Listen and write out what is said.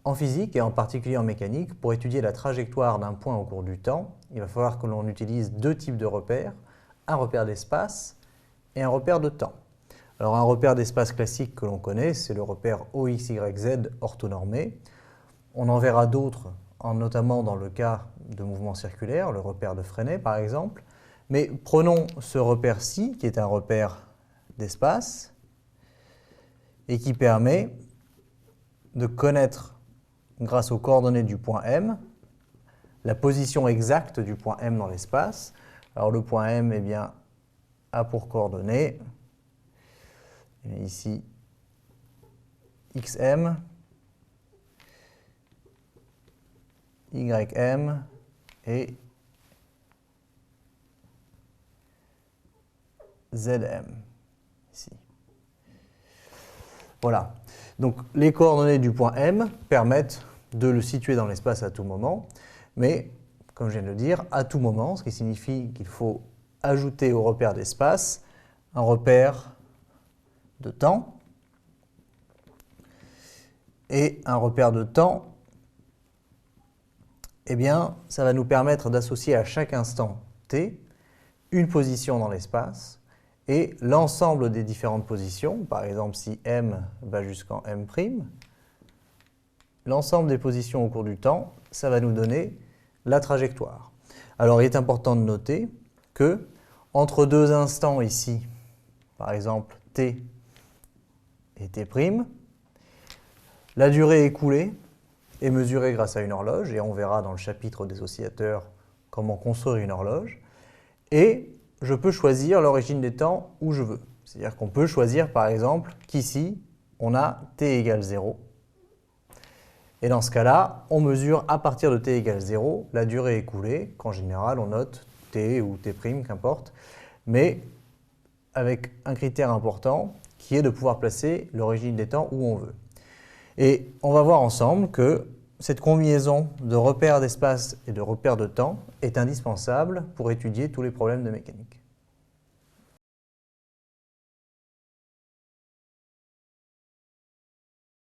En physique, et en particulier en mécanique, pour étudier la trajectoire d'un point au cours du temps, il va falloir que l'on utilise deux types de repères, un repère d'espace et un repère de temps. Alors un repère d'espace classique que l'on connaît, c'est le repère OXYZ orthonormé. On en verra d'autres, notamment dans le cas de mouvements circulaires, le repère de Freinet par exemple. Mais prenons ce repère-ci, qui est un repère d'espace, et qui permet de connaître, grâce aux coordonnées du point M, la position exacte du point M dans l'espace. Alors le point M, eh bien, a pour coordonnées, ici, XM, YM et ZM, ici. Voilà. Donc les coordonnées du point M permettent de le situer dans l'espace à tout moment, mais, comme je viens de le dire, à tout moment, ce qui signifie qu'il faut ajouter au repère d'espace un repère de temps, et un repère de temps, eh bien, ça va nous permettre d'associer à chaque instant t une position dans l'espace et l'ensemble des différentes positions, par exemple si m va jusqu'en m', l'ensemble des positions au cours du temps, ça va nous donner la trajectoire. Alors il est important de noter que entre deux instants ici, par exemple t et t', la durée écoulée est mesurée grâce à une horloge, et on verra dans le chapitre des oscillateurs comment construire une horloge. Et je peux choisir l'origine des temps où je veux. C'est-à-dire qu'on peut choisir par exemple qu'ici, on a t égale 0. Et dans ce cas-là, on mesure à partir de t égale 0 la durée écoulée, qu'en général on note t ou t', qu'importe, mais avec un critère important qui est de pouvoir placer l'origine des temps où on veut. Et on va voir ensemble que cette combinaison de repères d'espace et de repères de temps est indispensable pour étudier tous les problèmes de mécanique.